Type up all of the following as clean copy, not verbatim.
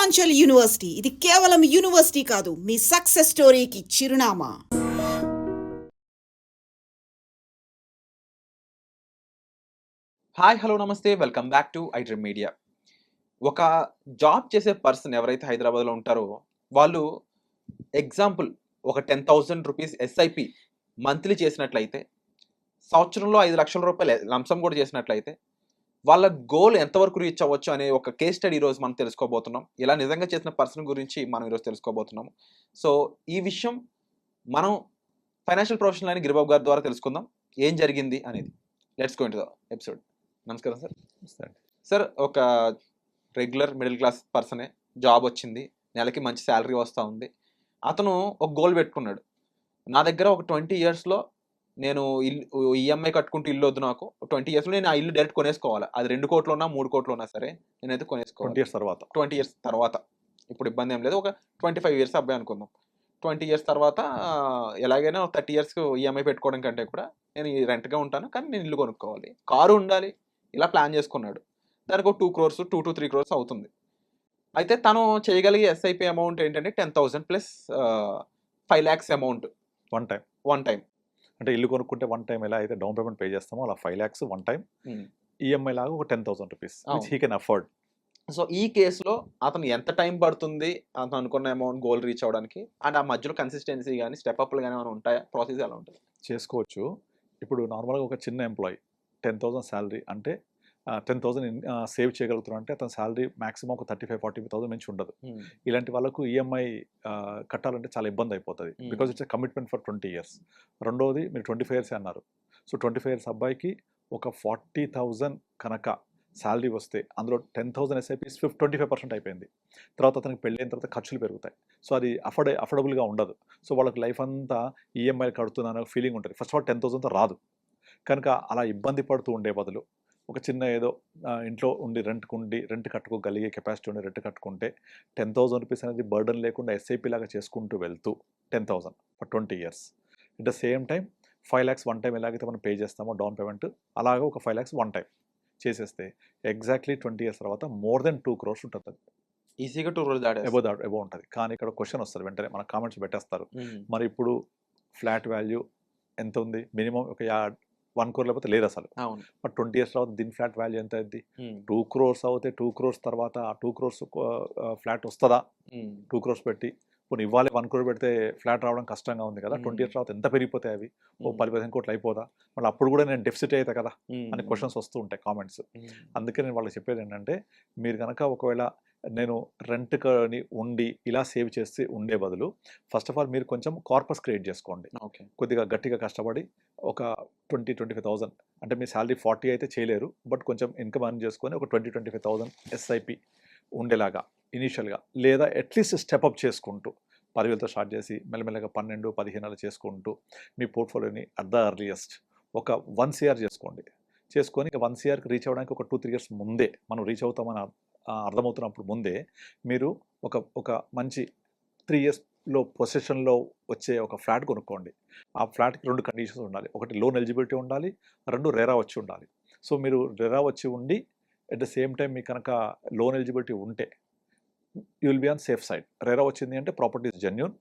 Purvanchal university ఇది కేవలం university కాదు, మీ సక్సెస్ స్టోరీకి చిరునామా. హాయ్, హలో, నమస్తే, welcome back to iDream media. ఒక జాబ్ చేసే పర్సన్ ఎవరైతే హైదరాబాద్లో ఉంటారో వాళ్ళు ఎగ్జాంపుల్ ఒక 10,000 రూపీస్ ఎస్ఐపి మంత్లీ చేసినట్లయితే, సంవత్సరంలో 5 లక్షల రూపాయలు లంసం కూడా చేసినట్లయితే వాళ్ళ గోల్ ఎంతవరకు రీచ్ అవ్వచ్చు అనే ఒక కేస్ స్టడీ ఈరోజు మనం తెలుసుకోబోతున్నాం. ఇలా నిజంగా చేసిన పర్సన్ గురించి మనం ఈరోజు తెలుసుకోబోతున్నాము. సో ఈ విషయం మనం ఫైనాన్షియల్ ప్రొఫెషనల్ అయిన గిరిబాబు గారి ద్వారా తెలుసుకుందాం ఏం జరిగింది అనేది. Let's go into the episode. నమస్కారం సార్. సార్, ఒక రెగ్యులర్ మిడిల్ క్లాస్ పర్సనే, జాబ్ వచ్చింది, నెలకి మంచి శాలరీ వస్తూ ఉంది. అతను ఒక గోల్ పెట్టుకున్నాడు, నా దగ్గర ఒక 20 ఇయర్స్లో నేను ఈఎంఐ కట్టుకుంటూ ఇల్లు వద్దు, నాకు 20 ఇయర్స్లో నేను ఆ ఇల్లు డైరెక్ట్ కొనేసుకోవాలి. అది 2 కోట్లు ఉన్నా 3 కోట్లు ఉన్నా సరే నేనైతే కొనేసుకోవాలి. 20 ఇయర్స్ తర్వాత ఇప్పుడు ఇబ్బంది ఏం లేదు. ఒక 25 ఇయర్స్ అబ్బాయి అనుకుందాం. 20 ఇయర్స్ తర్వాత ఎలాగైనా 30 ఇయర్స్ ఈఎంఐ పెట్టుకోవడం కంటే కూడా నేను రెంట్గా ఉంటాను, కానీ నేను ఇల్లు కొనుక్కోవాలి, కారు ఉండాలి, ఇలా ప్లాన్ చేసుకున్నాడు. దానికి ఒక 2 crores 2 to 3 crores అవుతుంది. అయితే తను చేయగలిగే ఎస్ఐపి అమౌంట్ ఏంటంటే 10,000 plus 5 lakhs amount one time. అంటే ఇల్లు కొనుక్కుంటే వన్ టైం ఎలా అయితే డౌన్ పేమెంట్ పే చేస్తామో అలా 5 lakhs వన్ టైం ఈఎంఐ లాగా ఒక 10,000 rupees which he can afford. So ఈ కేసులో అతను ఎంత టైం పడుతుంది అతను అనుకున్న అమౌంట్ గోల్ రీచ్ అవ్వడానికి, అండ్ ఆ మధ్యలో కన్సిస్టెన్సీ కానీ స్టెప్ అప్లు కానీ ఏమైనా ఉంటాయా, ప్రాసెస్ ఎలా ఉంటుంది? చేసుకోవచ్చు. ఇప్పుడు నార్మల్గా ఒక చిన్న ఎంప్లాయీ 10,000 శాలరీ అంటే 10,000 సేవ్ చేయగలుగుతున్నా అంటే అతని శాలరీ మాక్సిమం ఒక 35,000-40,000 నుంచి ఉండదు. ఇలాంటి వాళ్ళకు ఈఎంఐ కట్టాలంటే చాలా ఇబ్బంది అయిపోతుంది, because it's commitment for 20 years. రెండోది మీరు 25 ఇయర్స్ అన్నారు. సో 25 ఇయర్స్ అబ్బాయికి ఒక 40,000 కనుక శాలరీ వస్తే అందులో 10,000 ఎస్ఐపీస్ 25% అయిపోయింది. తర్వాత అతనికి పెళ్ళైన తర్వాత ఖర్చులు పెరుగుతాయి. సో అది అఫోర్డబుల్గా ఉండదు. సో వాళ్ళకి లైఫ్ అంతా ఈఎంఐలు కడుతున్నాను ఫీలింగ్ ఉంటుంది. ఫస్ట్ ఆఫ్ ఆల్ 10,000తో రాదు. కనుక అలా ఇబ్బంది పడుతూ ఉండే బదులు ఒక చిన్న ఏదో ఇంట్లో ఉండి రెంట్ కట్టుకోగలిగే కెపాసిటీ ఉండి రెంట్ కట్టుకుంటే 10,000 రూపీస్ అనేది బర్డన్ లేకుండా ఎస్ఐపి లాగా చేసుకుంటూ వెళ్తూ 10,000 for 20 years. At the same time 5 lakhs one time ఎలాగైతే మనం పే చేస్తామో డౌన్ పేమెంట్, అలాగే ఒక 5 lakhs వన్ టైం చేసేస్తే ఎగ్జాక్ట్లీ 20 ఇయర్స్ తర్వాత మోర్ దెన్ 2 crores ఉంటుంది. ఈజీగా 2 crores ఎబో ఉంటుంది. కానీ ఇక్కడ క్వశ్చన్ వస్తుంది, వెంటనే మన కామెంట్స్ పెట్టేస్తారు, మరి ఇప్పుడు ఫ్లాట్ వాల్యూ ఎంత ఉంది, మినిమం ఒక 1 crore లేకపోతే లేదు అసలు. బట్ 20 ఇయర్స్ తర్వాత దీని ఫ్లాట్ వాల్యూ ఎంత అయింది? 2 crores అవుతే 2 crores తర్వాత ఆ 2 crores ఫ్లాట్ వస్తుందా? 2 crores పెట్టి కొన్ని ఇవ్వాలి, 1 crore పెడితే ఫ్లాట్ రావడం కష్టంగా ఉంది కదా. 20 ఇయర్స్ తర్వాత ఎంత పెరిగిపోతాయి అవి? ఓ 10-15 కోట్లు అయిపోదా? మళ్ళీ అప్పుడు కూడా నేను డెఫిసిట్ అవుతా కదా అని క్వశ్చన్స్ వస్తూ ఉంటాయి కామెంట్స్. అందుకే నేను వాళ్ళకి చెప్పేది ఏంటంటే, మీరు కనుక ఒకవేళ నేను రెంట్ని ఉండి ఇలా సేవ్ చేసి ఉండే బదులు ఫస్ట్ ఆఫ్ ఆల్ మీరు కొంచెం కార్పస్ క్రియేట్ చేసుకోండి. కొద్దిగా గట్టిగా కష్టపడి ఒక 20-25,000 అంటే మీ శాలరీ 40 అయితే చేయలేరు, బట్ కొంచెం ఇన్కమ్ అర్న్ చేసుకొని ఒక 20-25,000 ఎస్ఐపి ఉండేలాగా ఇనీషియల్గా, లేదా అట్లీస్ట్ స్టెప్అప్ చేసుకుంటూ 10,000తో స్టార్ట్ చేసి మెల్లమెల్లగా 12-15 అలా చేసుకుంటూ మీ పోర్ట్ఫోలియోని అట్ ద అర్లియస్ట్ ఒక 1 CR చేసుకొని ఇక 1 CRకి రీచ్ అవ్వడానికి ఒక 2-3 ఇయర్స్ ముందే మనం రీచ్ అవుతామని అర్థమవుతున్నప్పుడు ముందే మీరు ఒక మంచి 3 ఇయర్స్లో పొజిషన్లో వచ్చే ఒక ఫ్లాట్ కొనుక్కోండి. ఆ ఫ్లాట్కి 2 కండిషన్స్ ఉండాలి. ఒకటి లోన్ ఎలిజిబిలిటీ ఉండాలి, 2 రెరా వచ్చి ఉండాలి. సో మీరు రెరా వచ్చి ఉండి అట్ ద సేమ్ టైం మీకు కనుక లోన్ ఎలిజిబిలిటీ ఉంటే you will be on safe side. RERA వచ్చింది అంటే ప్రాపర్టీ ఇస్ జెన్యూన్,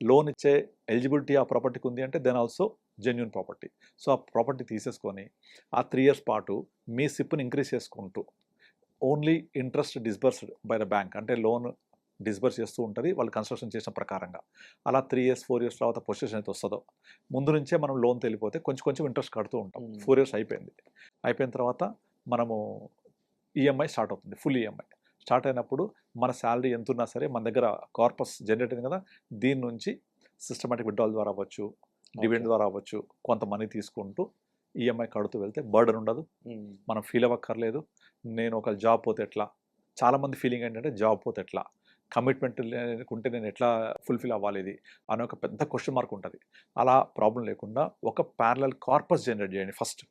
లోన్ ఇచ్చే ఎలిజిబిలిటీ ఆ ప్రాపర్టీకి ఉంది అంటే then also genuine property. So ఆ ప్రాపర్టీ తీసేసుకొని ఆ 3 ఇయర్స్ పాటు మీ సిప్ని ఇంక్రీజ్ చేసుకుంటూ only interest disbursed by the bank, అంటే లోన్ డిస్బర్స్ చేస్తూ ఉంటుంది వాళ్ళు కన్స్ట్రక్షన్ చేసిన ప్రకారంగా. అలా 3 ఇయర్స్ 4 ఇయర్స్ తర్వాత పొజిషన్ అయితే వస్తుందో ముందు నుంచే మనం లోన్ తెలిపోతే కొంచెం ఇంట్రెస్ట్ కడుతూ ఉంటాం. 4 ఇయర్స్ అయిపోయిన తర్వాత మనము ఈఎంఐ స్టార్ట్ అవుతుంది. ఫుల్ ఈఎంఐ స్టార్ట్ అయినప్పుడు మన శాలరీ ఎంత ఉన్నా సరే మన దగ్గర కార్పస్ జనరేట్ అయింది కదా, దీని నుంచి సిస్టమేటిక్ విత్డ్రాల్ ద్వారా అవ్వచ్చు, డివిడెండ్ ద్వారా అవ్వచ్చు, కొంత మనీ తీసుకుంటూ ఈఎంఐ కడుతూ వెళ్తే బర్డన్ ఉండదు, మనం ఫీల్ అవ్వక్కర్లేదు. నేను ఒక జాబ్ పోతే ఎట్లా, చాలామంది ఫీలింగ్ ఏంటంటే జాబ్ పోతే ఎట్లా, కమిట్మెంట్ లేకుంటే నేను ఎట్లా ఫుల్ఫిల్ అవ్వాలి ఇది అనే ఒక పెద్ద క్వశ్చన్ మార్క్ ఉంటుంది. అలా ప్రాబ్లం లేకుండా ఒక ప్యారలల్ కార్పస్ జనరేట్ చేయండి ఫస్ట్.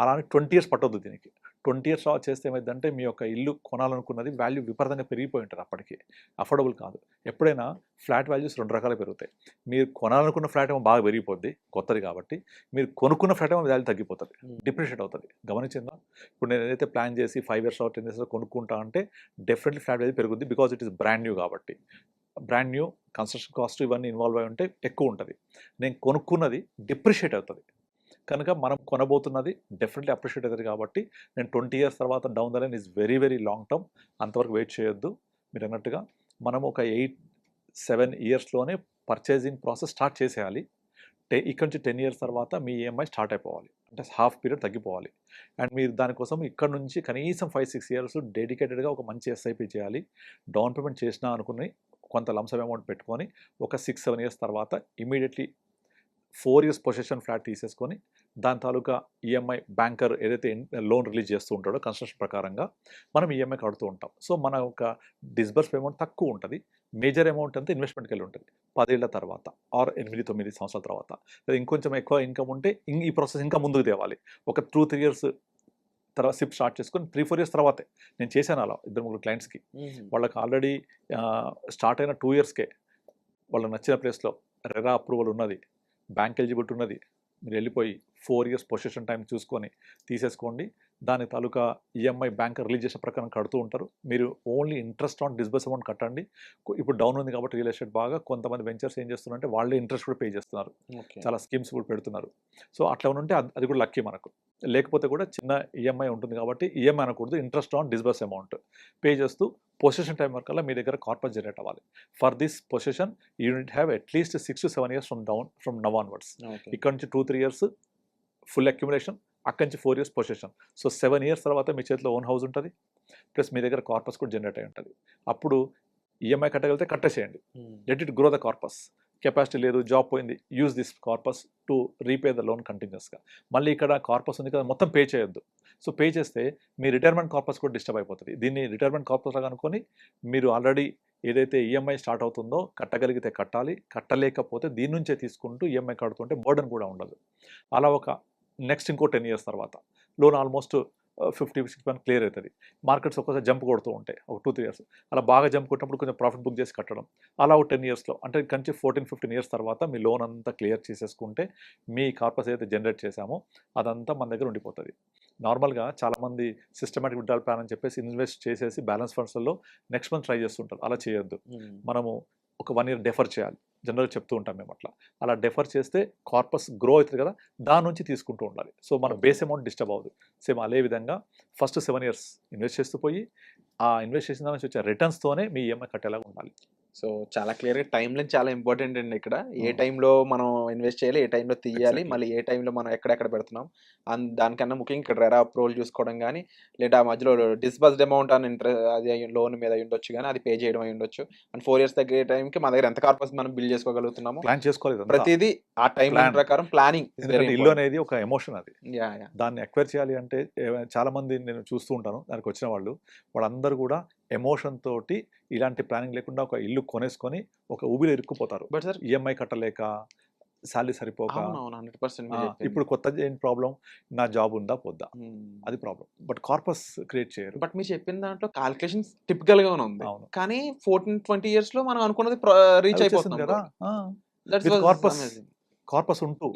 అలానే 20 ఇయర్స్ పట్టొద్దు దీనికి. 20 ఇయర్స్ తర్వాత చేస్తే ఏమైందంటే మీ యొక్క ఇల్లు కొనాలనుకున్నది వాల్యూ విపరీతంగా పెరిగిపోయి ఉంటుంది అప్పటికి, అఫోర్డబుల్ కాదు. ఎప్పుడైనా ఫ్లాట్ వాల్యూస్ 2 రకాలుగా పెరుగుతాయి. మీరు కొనాలనుకున్న ఫ్లాట్ ఏమో బాగా పెరిగిపోద్ది కొత్తది కాబట్టి, మీరు కొనుక్కున్న ఫ్లాట్ ఏమో వాల్యూ తగ్గిపోతుంది, డిప్రిషియేట్ అవుతుంది. గమనించిందా? ఇప్పుడు నేను ఏదైతే ప్లాన్ చేసి 5 ఇయర్స్ 10 ఇయర్స్ కొనుక్కుంటా అంటే డెఫినెట్లీ ఫ్లాట్ వాల్యూ పెరుగుద్ది, because it is brand new కాబట్టి. బ్రాండ్ న్యూ కన్స్ట్రక్షన్ కాస్ట్ ఇవన్నీ ఇన్వాల్వ్ అయి ఉంటే ఎక్కువ ఉంటుంది. నేను కొనుక్కున్నది డిప్రిషియేట్ అవుతుంది, కనుక మనం కొనబోతున్నది డెఫినెట్లీ అప్రిషియేట్ అవుతుంది. కాబట్టి నేను 20 ఇయర్స్ తర్వాత down the line is very very long term, అంతవరకు వెయిట్ చేయొద్దు. మీరు అన్నట్టుగా మనం ఒక 8-7 ఇయర్స్లోనే పర్చేసింగ్ ప్రాసెస్ స్టార్ట్ చేసేయాలి. ఇక్కడ నుంచి 10 ఇయర్స్ తర్వాత మీ ఈఎంఐ స్టార్ట్ అయిపోవాలి, అంటే హాఫ్ పీరియడ్ తగ్గిపోవాలి. అండ్ మీరు దానికోసం ఇక్కడ నుంచి కనీసం 5-6 ఇయర్స్ డెడికేటెడ్గా ఒక మంచి ఎస్ఐపి చేయాలి. డౌన్ పేమెంట్ చేసినా అనుకుని కొంత లంసమ్ అమౌంట్ పెట్టుకొని ఒక 6-7 ఇయర్స్ తర్వాత ఇమీడియట్లీ 4 ఇయర్స్ పొజిషన్ ఫ్లాట్ తీసేసుకొని దాని తాలూకా ఈఎంఐ బ్యాంకర్ ఏదైతే లోన్ రిలీజ్ చేస్తూ ఉంటాడో కన్స్ట్రక్షన్ ప్రకారంగా మనం ఈఎంఐ కడుతూ ఉంటాం. సో మన ఒక డిస్బర్స్ అమౌంట్ తక్కువ ఉంటుంది, మేజర్ అమౌంట్ అంతా ఇన్వెస్ట్మెంట్కి వెళ్ళి ఉంటుంది 10 ఏళ్ల తర్వాత ఆర్ 8-9 సంవత్సరాల తర్వాత. ఇంకొంచెం ఎక్కువ ఇన్కమ్ ఉంటే ఈ ప్రాసెస్ ఇంకా ముందుకు తేవాలి. ఒక 2-3 ఇయర్స్ తర్వాత సిప్ స్టార్ట్ చేసుకొని 3-4 ఇయర్స్ తర్వాతే. నేను చేశాను అలా 2-3 క్లయింట్స్కి. వాళ్ళకి ఆల్రెడీ స్టార్ట్ అయిన 2 ఇయర్స్కే వాళ్ళకి నచ్చిన ప్లేస్లో రెరా అప్రూవల్ ఉన్నది, బ్యాంక్ ఎలిజిబిలిటీ ఉన్నది, మీరు వెళ్ళిపోయి 4 ఇయర్స్ పొజిషన్ టైం చూసుకొని తీసేసుకోండి. దాని తాలూకా ఈఎంఐ బ్యాంక్ రిలీజ్ చేసిన ప్రకారం కడుతూ ఉంటారు. మీరు only interest on disburse amount కట్టండి. ఇప్పుడు డౌన్ ఉంది కాబట్టి రియల్ ఎస్టేట్ బాగా, కొంతమంది వెంచర్స్ ఏం చేస్తున్నారంటే వాళ్ళే ఇంట్రెస్ట్ కూడా పే చేస్తున్నారు, చాలా స్కీమ్స్ కూడా పెడుతున్నారు. సో అట్లా ఉంటే అది కూడా లక్కీ మనకు. లేకపోతే కూడా చిన్న ఈఎంఐ ఉంటుంది కాబట్టి ఈఎంఐ అనకూడదు, interest on disburse amount pay చేస్తూ పొజిషన్ టైం వరకల్లా మీ దగ్గర కార్పస్ జనరేట్ అవ్వాలి. For this position you need have at least 6-7 years from now onwards. ఇక్కడ నుంచి 2-3 ఇయర్స్ ఫుల్ అక్యుములేషన్, అక్కడి నుంచి 4 ఇయర్స్ పొజిషన్. సో 7 ఇయర్స్ తర్వాత మీ చేతిలో ఓన్ హౌస్ ఉంటుంది, ప్లస్ మీ దగ్గర కార్పస్ కూడా జనరేట్ అయి ఉంటుంది. అప్పుడు ఈఎంఐ కట్టగలిగితే కట్టేసేయండి, let it grow the corpus. Capacity లేదు, జాబ్ పోయింది, use this corpus to repay the loan కంటిన్యూస్గా. మళ్ళీ ఇక్కడ కార్పస్ ఉంది కదా మొత్తం పే చేయొద్దు. సో పే చేస్తే మీ రిటైర్మెంట్ కార్పస్ కూడా డిస్టర్బ్ అయిపోతుంది. దీన్ని రిటైర్మెంట్ కార్పస్ లాగా అనుకొని మీరు ఆల్రెడీ ఏదైతే ఈఎంఐ స్టార్ట్ అవుతుందో కట్టగలిగితే కట్టాలి, కట్టలేకపోతే దీని నుంచే తీసుకుంటూ ఈఎంఐ కడుతుంటే బర్డన్ కూడా ఉండదు. అలా ఒక నెక్స్ట్ ఇంకో 10 ఇయర్స్ తర్వాత లోన్ ఆల్మోస్ట్ 50-60% క్లియర్ అవుతుంది. మార్కెట్స్ ఒక్కసారి జంప్ కొడుతూ ఉంటాయి ఒక 2-3 ఇయర్స్. అలా బాగా జంప్ కొట్టినప్పుడు కొంచెం ప్రాఫిట్ బుక్ చేసి కట్టడం, అలా ఒక 10 ఇయర్స్లో, అంటే కంచి 14-15 ఇయర్స్ తర్వాత మీ లోన్ అంతా క్లియర్ చేసేసుకుంటే మీ కార్పస్ ఏదైతే జనరేట్ చేశామో అదంతా మన దగ్గర ఉండిపోతుంది. నార్మల్గా చాలామంది సిస్టమేటిక్ విత్డ్రాల్ ప్లాన్ అని చెప్పేసి ఇన్వెస్ట్ చేసేసి బ్యాలెన్స్ ఫండ్స్లో నెక్స్ట్ మంత్ ట్రై చేస్తుంటారు. అలా చేయొద్దు. మనము ఒక 1 ఇయర్ డెఫర్ చేయాలి, జనరల్గా చెప్తూ ఉంటాం మేము అట్లా. అలా డెఫర్ చేస్తే కార్పస్ గ్రో అవుతుంది కదా, దాని నుంచి తీసుకుంటూ ఉండాలి. సో మన బేస్ అమౌంట్ డిస్టర్బ్ అవ్వదు. సేమ్ అదే విధంగా ఫస్ట్ 7 ఇయర్స్ ఇన్వెస్ట్ చేస్తూ పోయి ఆ ఇన్వెస్ట్ చేసిన దాని నుంచి వచ్చే రిటర్న్స్తోనే మీ ఈఎంఐ కట్టేలాగా ఉండాలి. సో చాలా క్లియర్గా టైం లైన్ చాలా ఇంపార్టెంట్ అండి. ఇక్కడ ఏ టైంలో మనం ఇన్వెస్ట్ చేయాలి, ఏ టైంలో తీయాలి, మళ్ళీ ఏ టైంలో మనం ఎక్కడెక్కడ పెడుతున్నాం దానికన్నా ముఖ్యంగా ఇక్కడ రెరా అప్రూవల్ చూసుకోవడం కానీ, లేదా ఆ మధ్యలో డిస్బర్స్డ్ అమౌంట్ అని అది లోన్ మీద అయి ఉండొచ్చు కానీ అది పే చేయడం అయి ఉండొచ్చు. అండ్ 4 ఇయర్స్ తగ్గే టైంకి మన దగ్గర ఎంత కార్పస్ మనం బిల్డ్ చేసుకోగలుగుతున్నాము, ప్లాన్ చేసుకోవాలి. ప్రతిదీ ఆ టైం ప్రకారం ప్లానింగ్. ఇల్లు అనేది ఒక ఎమోషన్, అది దాన్ని ఎక్వైర్ చేయాలి అంటే చాలా మంది నేను చూస్తూ ఉంటాను, దానికి వచ్చిన వాళ్ళందరూ కూడా ఎమోషన్ తోటి ఇలాంటి ప్లానింగ్ లేకుండా ఒక ఇల్లు కొనేసుకొని ఒక ఊబిలో ఇరుక్కుపోతారు. బట్ సార్ ఈఎంఐ కట్టలేక, శాలరీ సరిపోక. 100% ఇప్పుడు కొత్త ఏంటి ప్రాబ్లం, నా జాబ్ ఉందా పోద్దా, అది ప్రాబ్లం. బట్ కార్పస్ క్రియేట్ చేయరు. బట్ మీరు చెప్పిన దాంట్లో క్యాలిక్యులేషన్స్ టిపికల్ గా ఉంది, కానీ 14-20 ఇయర్స్ లో మనం అనుకున్నది రీచ్ అయిపోతుంది కదా. కార్పస్ ఉంటూ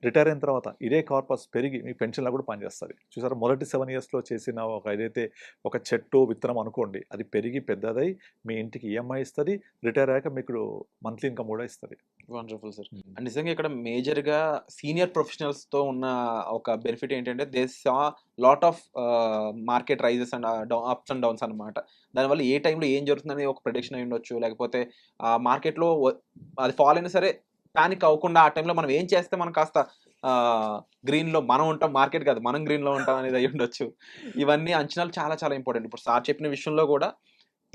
రిటైర్ అయిన తర్వాత ఇదే కార్పస్ పెరిగి మీ పెన్షన్లో కూడా పనిచేస్తుంది. చూసారా, మొదటి 7 ఇయర్స్లో చేసిన ఏదైతే ఒక చెట్టు విత్తనం అనుకోండి, అది పెరిగి పెద్దదై మీ ఇంటికి ఈఎంఐ ఇస్తుంది, రిటైర్ అయ్యాక మీకు మంత్లీ ఇన్కమ్ కూడా ఇస్తుంది. Wonderful sir. అండ్ నిజంగా ఇక్కడ మేజర్గా సీనియర్ ప్రొఫెషనల్స్తో ఉన్న ఒక బెనిఫిట్ ఏంటంటే they saw lot of market rises and ups and downs అనమాట. దానివల్ల ఏ టైంలో ఏం జరుగుతుందని ఒక ప్రెడిక్షన్ అయి ఉండొచ్చు, లేకపోతే ఆ మార్కెట్లో అది ఫాల్ అయినా సరే పానిక్ అవ్వకుండా ఆ టైంలో మనం ఏం చేస్తే మనం కాస్త గ్రీన్లో మనం ఉంటాం, మార్కెట్ కాదు మనం గ్రీన్లో ఉంటాం అనేది అయి ఉండొచ్చు. ఇవన్నీ అంచనాలు చాలా చాలా ఇంపార్టెంట్. ఇప్పుడు సార్ చెప్పిన విషయంలో కూడా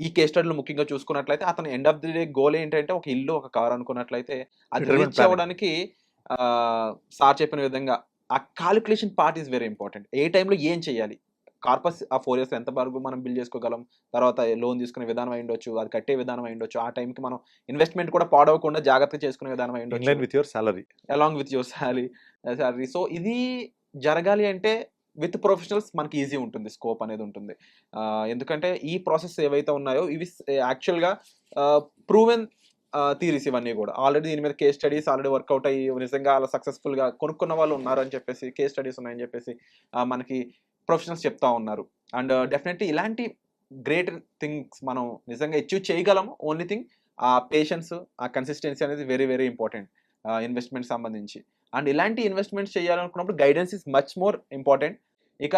ఈ కేస్ స్టడీలో ముఖ్యంగా చూసుకున్నట్లయితే అతను end of the day goal ఏంటంటే ఒక ఇల్లు ఒక కార్ అనుకున్నట్లయితే అది రీచ్ అవ్వడానికి సార్ చెప్పిన విధంగా ఆ calculation part is very important. ఏ టైంలో ఏం చేయాలి, కార్పస్ ఆ 4 ఇయర్స్ ఎంత వరకు మనం బిల్డ్ చేసుకోగలం, తర్వాత లోన్ తీసుకునే విధానం అయి ఉండొచ్చు, అది కట్టే విధానం అయి ఉండొచ్చు, ఆ టైంకి మనం ఇన్వెస్ట్మెంట్ కూడా పాడవకుండా జాగ్రత్తగా చేసుకునే విధానం అయి ఉండొచ్చు, with your salary along with your salary. So ఇది జరగాలి అంటే విత్ ప్రొఫెషనల్స్ మనకి ఈజీ ఉంటుంది, స్కోప్ అనేది ఉంటుంది. ఎందుకంటే ఈ ప్రాసెస్ ఏవైతే ఉన్నాయో ఇవి యాక్చువల్గా ప్రూవెన్ థీరీస్ ఇవన్నీ కూడా. ఆల్రెడీ దీని మీద కేస్ స్టడీస్ ఆల్రెడీ వర్కౌట్ అయ్యి నిజంగా అలా సక్సెస్ఫుల్గా కొనుక్కున్న వాళ్ళు ఉన్నారు అని చెప్పేసి, కేస్ స్టడీస్ ఉన్నాయని చెప్పేసి మనకి ప్రొఫెషనల్స్ చెప్తా ఉన్నారు. అండ్ డెఫినెట్లీ ఇలాంటి గ్రేట్ థింగ్స్ మనం నిజంగా అచీవ్ చేయగలము. ఓన్లీ థింగ్ ఆ పేషెన్స్, ఆ కన్సిస్టెన్సీ అనేది వెరీ వెరీ ఇంపార్టెంట్ ఇన్వెస్ట్మెంట్ సంబంధించి. అండ్ ఇలాంటి ఇన్వెస్ట్మెంట్స్ చేయాలనుకున్నప్పుడు guidance is much more important. ఇక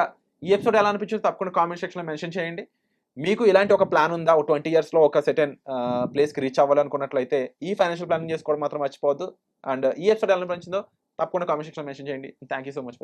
ఈ ఎపిసోడ్ ఎలా అనిపించిందో తప్పకుండా కామెంట్ సెక్షన్లో మెన్షన్ చేయండి. మీకు ఇలాంటి ఒక ప్లాన్ ఉందా, ఒక 20 yearsలో ఒక సెటన్ ప్లేస్కి రీచ్ అవ్వాలనుకున్నట్లయితే ఈ ఫైనాన్షియల్ ప్లానింగ్ చేసుకోవడం మాత్రం మర్చిపోవద్దు. అండ్ ఈ ఎపిసోడ్ ఎలా అనిపించిందో తప్పకుండా కామెంట్ సెక్షన్లో మెన్షన్ చేయండి. Thank you so much.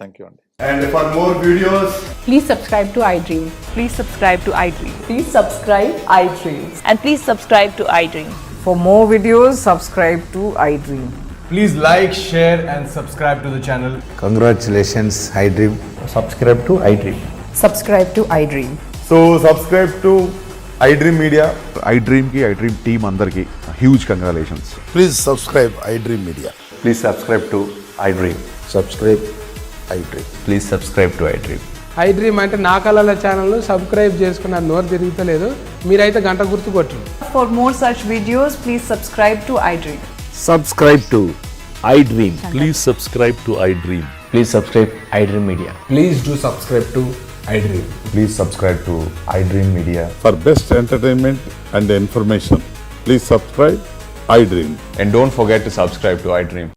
Thank you అండి. And for more videos, Please subscribe to iDream. Please subscribe to iDream. Please subscribe iDream. And please subscribe to iDream. For more videos, subscribe to iDream. please like, share and subscribe to the channel. Congratulations, iDream. subscribe to iDream. Subscribe to iDream. So subscribe to iDream Media. iDream ki iDream team andarki huge congratulations. Please subscribe iDream Media. Please subscribe to iDream. Subscribe iDream. Please subscribe to iDream. iDream అంటే నా కళల ఛానల్ను subscribe చేసుకున్న నోరు తిరుగుతలేదు, మీరైతే గంట గుర్తు కొట్టండి. For more such videos, please subscribe to iDream. Subscribe to iDream. Please subscribe to iDream. Please subscribe iDream Media. Please do subscribe to iDream. Please subscribe to iDream Media. For best entertainment and information, please subscribe iDream. And don't forget to subscribe to iDream.